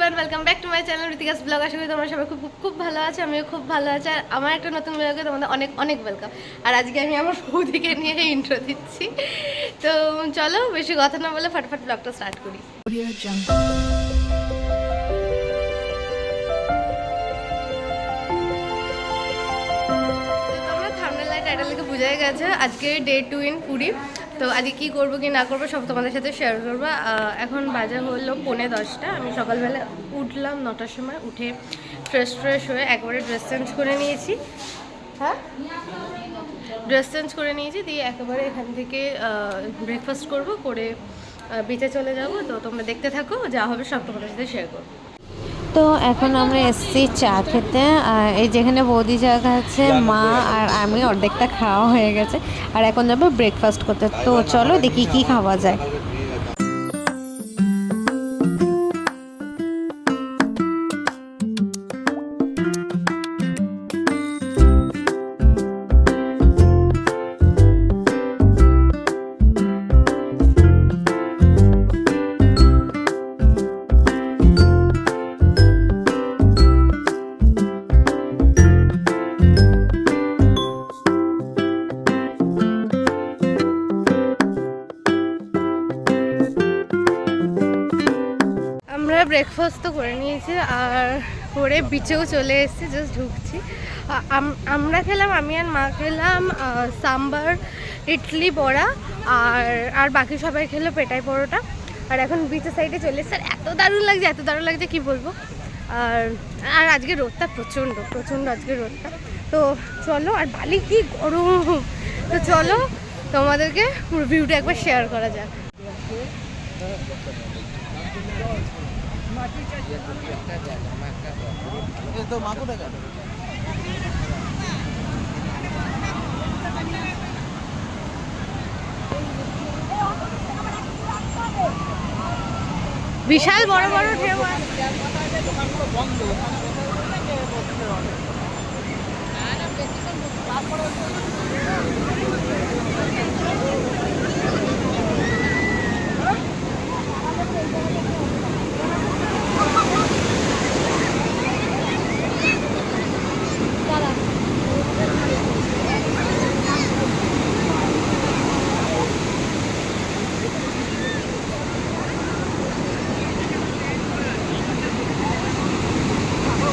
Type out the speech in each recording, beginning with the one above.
Everyone, welcome back to my channel Ritika's blog. আশা করি তোমরা সবাই খুব খুব ভালো আছো, আমিও খুব ভালো আছি। আর আমার একটা নতুন ব্লগে তোমাদের অনেক অনেক ওয়েলকাম। আর আজকে আমি আমার বৌদিকে নিয়ে ইন্ট্রো দিচ্ছি। তো চলো বেশি কথা না বলে ফটাফট ব্লগটা স্টার্ট করি। তোমরা থাম্বনেল আর টাইটেল থেকে বুঝাই গেছে আজকে ডে 2 ইন পুরী। তো আজকে কী করবো কি না করবো সব তোমাদের সাথে শেয়ার করবো। এখন বাজে হলো 9:45। আমি সকালবেলা উঠলাম 9টার সময়, উঠে ফ্রেশ হয়ে একবারে ড্রেস চেঞ্জ করে নিয়েছি। হ্যাঁ, ড্রেস চেঞ্জ করে নিয়েছি, দিয়ে একেবারে এখান থেকে ব্রেকফাস্ট করে বিচে চলে যাব। তো তোমরা দেখতে থাকো, যা হবে সব তোমাদের সাথে শেয়ার করবো। তো এখন আমরা এসেছি চা খেতে। এই যেখানে বৌদি চা খাচ্ছে, মা আর আমি অর্ধেকটা খাওয়া হয়ে গেছে। আর এখন যাবো ব্রেকফাস্ট করতে। তো চলো দেখি কি খাওয়া যায়। ব্রেকফাস্ট তো করে নিয়েছি আর করে বিচেও চলে এসেছি, জাস্ট ঢুকছি। আমরা খেলাম, আমি আর মা খেলাম সাম্বার, ইডলি, বড়া, আর বাকি সবাই খেলো পেটাই পরোটা। আর এখন বিচের সাইডে চলে এসেছে। আর এত দারুণ লাগছে কি বলবো। আর আজকে রোদটা প্রচণ্ড আজকে রোদটা। তো চলো, আর বালি কি গরম। তো চলো তোমাদেরকে পুরো ভিউটা একবার শেয়ার করা যাক। বিশাল বড় বড় ঢেউ আছে।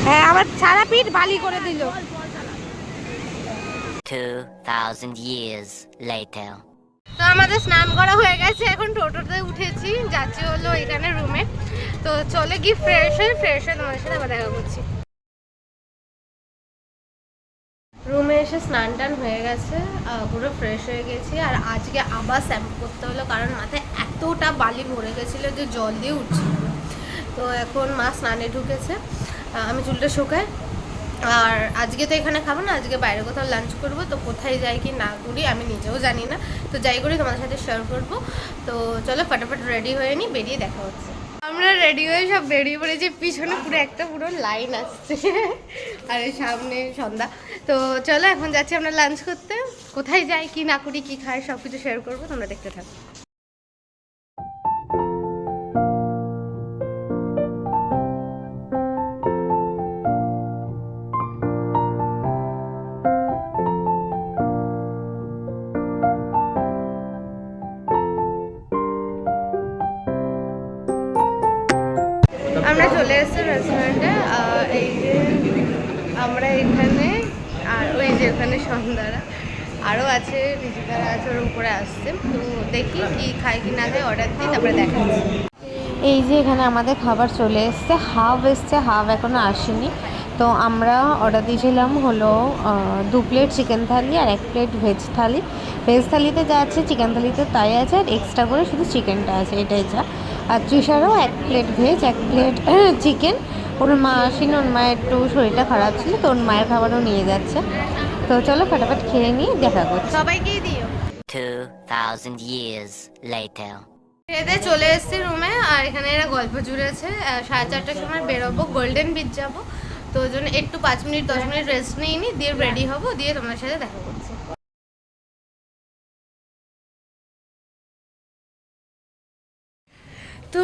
হ্যাঁ, আবার সারা পিঠ বালি করে দিল। 2000 years later. তো আমাদের স্নান করা হয়ে গেছে, এখন টোটোতে উঠেছি, যাচ্ছি হলো এখানে রুমে। তো চলে গিয়ে ফ্রেশ হয়ে তোমাদের সাথে আবার দেখা করছি। রুমে এসে স্নান টান হয়ে গেছে, পুরো ফ্রেশ হয়ে গেছি। আর আজকে আবার শ্যাম্পু করতে হলো, কারণ মাথায় এতটা বালি ভরে গেছিলো যে জল দিয়ে উঠছিল। তো এখন মা স্নানে ঢুকেছে, আমি চুলটা শুকাই। আর আজকে তো এখানে খাবো না, আজকে বাইরে কোথাও লাঞ্চ করবো। তো কোথায় যাই কি না করি আমি নিজেও জানি না। তো যাই করি তোমাদের সাথে শেয়ার করবো। তো চলো ফটাফট রেডি হয়ে নিই, বেরিয়ে দেখা হচ্ছে। আমরা রেডি হয়ে সব বেরিয়ে পড়েছি, পিছনে পুরো লাইন আসছে। আর এই সামনে সন্ধ্যা। তো চলো এখন যাচ্ছি আমরা লাঞ্চ করতে। কোথায় যাই কি না করি কি খাই সব কিছু শেয়ার করবো, তোমরা দেখতে থাকো। আমরা চলে এসেছি রেস্টুরেন্টে। এই যে আমরা এখানে, আর ওই যে ওখানে সন্ধ্যারা আরও আছে, রিজিকারা আছে, ওর উপরে আসছে। তো দেখি কি খাই কি না খাই, অর্ডার দিই, তারপরে দেখাচ্ছি। এই যে এখানে আমাদের খাবার চলে এসছে, হাফ এসছে, হাফ এখনো আসেনি। তো আমরা অর্ডার দিয়েছিলাম হলো 2 প্লেট চিকেন থালি আর 1 প্লেট ভেজ থালি। ভেজ থালিতে যা আছে চিকেন থালিতে তাই আছে, আর এক্সট্রা করে শুধু চিকেনটা আছে, এটাই যা। আর তৃষারও 1 প্লেট ভেজ 1 প্লেট চিকেন। ওর মা আসেনি, ওর মায়ের একটু শরীরটা খারাপ ছিল, তো ওর মায়ের খাবারও নিয়ে যাচ্ছে। তো চলো ফটাফট খেয়ে নিয়ে দেখা করছি। সবাইকেই দিও। 2000 years later. খেতে চলে এসেছি রুমে, আর এখানে এরা গল্প জুড়েছে। 4:30টার সময় বেরোবো, গোল্ডেন বিচ যাবো। তো ওই জন্য একটু 5 মিনিট 10 মিনিট রেস্ট নিয়ে নিই, দিয়ে রেডি হবো, দিয়ে তোমার সাথে দেখা করছি। তো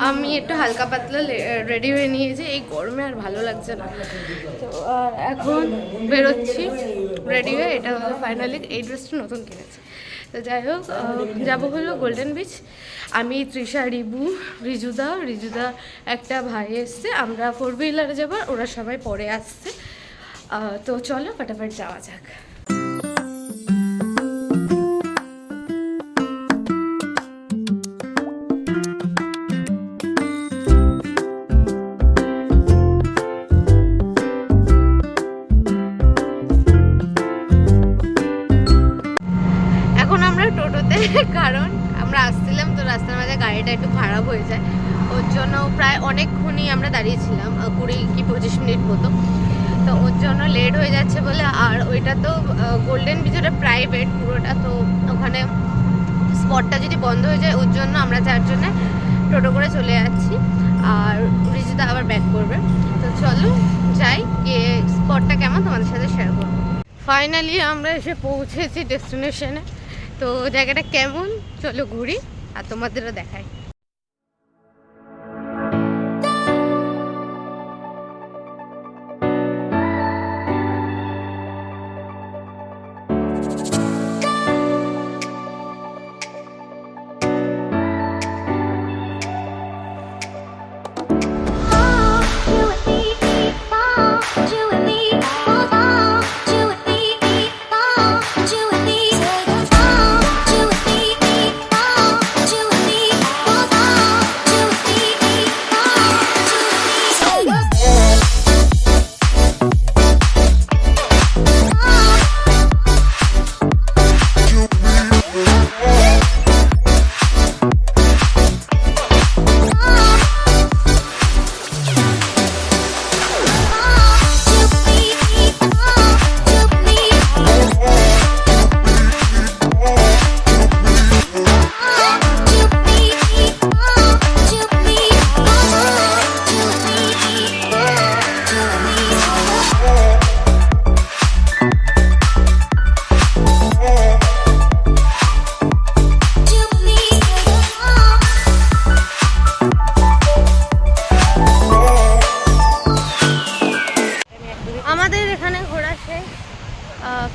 আমি একটু হালকা পাতলা রেডি হয়ে নিয়েছি, এই গরমে আর ভালো লাগছে না। তো এখন বেরোচ্ছি রেডি হয়ে। এটা হলো ফাইনালি এই ড্রেসটা নতুন কিনেছি। তো যাই হোক, যাবো হলো গোল্ডেন বিচ। আমি, তৃষা, রিবু, রিজুদা একটা ভাই এসছে। আমরা 4 হুইলারে যাবো, ওরা সবাই পরে আসছে। তো চলো ফটাফট যাওয়া যাক। এখন আমরা টোটোতে, কারণ আমরা আসছিলাম তো রাস্তার মাঝে গাড়িটা একটু খারাপ হয়ে যায়, ওর জন্য প্রায় অনেকক্ষণই আমরা দাঁড়িয়েছিলাম, 20 কি 25 মিনিট মতো। তো ওর জন্য লেট হয়ে যাচ্ছে বলে, আর ওইটা তো গোল্ডেন বিচ, ওটা প্রাইভেট পুরোটা, তো ওখানে স্পটটা যদি বন্ধ হয়ে যায়, ওর জন্য আমরা 4 জনে টোটো করে চলে যাচ্ছি। আর রিজিতা আবার ব্যাক করবে। তো চলো যাই, গিয়ে স্পটটা কেমন তোমাদের সাথে শেয়ার করবো। ফাইনালি আমরা এসে পৌঁছেছি ডেস্টিনেশনে। তো জায়গাটা কেমন চলো ঘুরি আর তোমাদেরও দেখাই।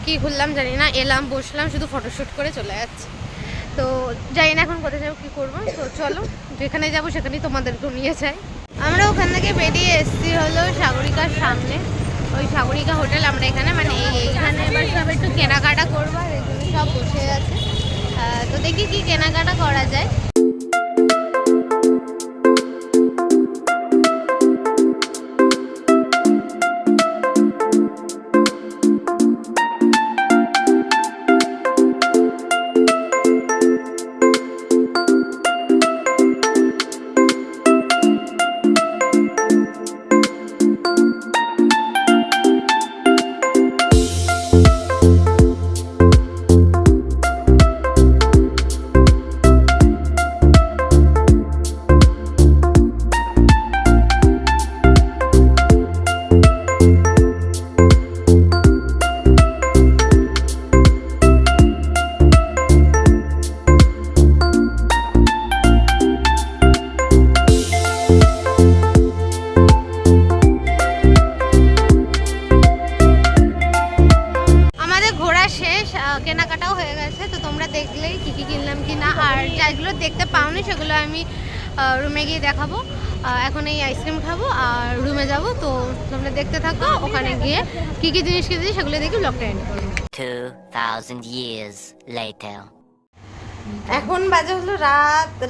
কি ঘুরলাম জানি না, এলাম বসলাম শুধু ফটোশ্যুট করে চলে যাচ্ছে। তো জানি না এখন কোথায় যাবো, কী করবো। তো চলো যেখানে যাবো সেখানেই তোমাদেরকেও নিয়ে যাই। আমরা ওখান থেকে বেরিয়ে এসেছি হলো সাগরিকার সামনে, ওই সাগরিকা হোটেল। আমরা এখানে মানে এইখানে এবার সব একটু কেনাকাটা করবো, আর এগুলো সব বসে আছে। তো দেখি কি কেনাকাটা করা যায়। কেনাকাটাও হয়ে গেছে। তো তোমরা দেখলেই কী কী কিনলাম কি না, আর যেগুলো দেখতে পাওনি সেগুলো আমি রুমে গিয়ে দেখাবো। এখন এই আইসক্রিম খাবো আর রুমে যাব। তো তোমরা দেখতে থাকো, ওখানে গিয়ে কী কী জিনিস কিনেছি সেগুলো দেখে ব্লগটা এন্ড করবো। 2000 years later. এখন বাজে হলো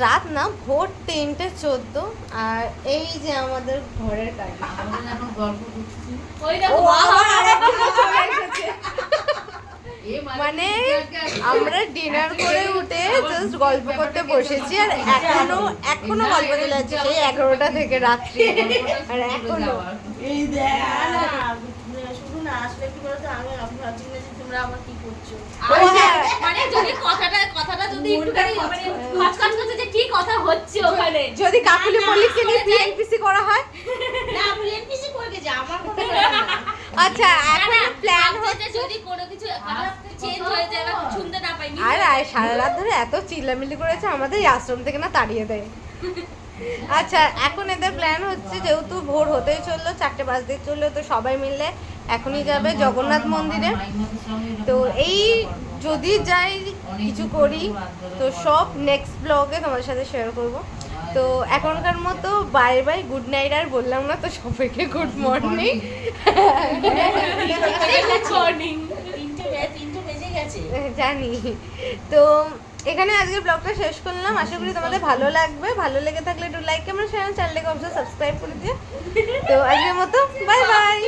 রাত না, ভোর 3:14। আর এই যে আমাদের ঘরের কাজ, মানে আমরা ডিনার করে উঠে জাস্ট গল্প করতে বসেছি, আর এখনো গল্প চলে যাচ্ছে সেই 11টা থেকে রাত্রি। আর এখনো শুধু না আসলে কি বলতো, আমি ভাবছি না যে তোমরা আমার কি করছো, মানে যদি কথাটা যদি একটুখানি মানে খচখচ করতে যে কি কথা হচ্ছে ওখানে, যদি কাকুলি মল্লিককে নিয়ে পিএনপিসি করা হয় না পিএনপিসি করবে যে আমার কথা আচ্ছা এখন প্ল্যান হচ্ছে যদি কোনো কিছু চেঞ্জ হয়ে যায় বা শুনতে না পাই। আর সারা রাত ধরে এত চিল্লামিল্লি করেছে, আমাদের এই আশ্রম থেকে না তাড়িয়ে দেয়। আচ্ছা এখন এদের প্ল্যান হচ্ছে যেহেতু ভোর হতেই চললো, 4টে বাজতে চললো, তো সবাই মিলে এখনই যাবে জগন্নাথ মন্দিরে। তো এই যদি যাই কিছু করি তো সব নেক্সট ব্লগে তোমাদের সাথে শেয়ার করব। তো এখনকার মতো বাই বাই, গুড নাইট আর বললাম না, তো সবাইকে গুড মর্নিং। জানি। তো এখানে আজকের ব্লগটা শেষ করলাম, আশা করি তোমাদের ভালো লাগবে। ভালো লেগে থাকলে একটু লাইক কমেন্ট শেয়ার, চ্যানেলটাকে অবশ্যই সাবস্ক্রাইব করে দিও। তো আজকের মতো বাই বাই।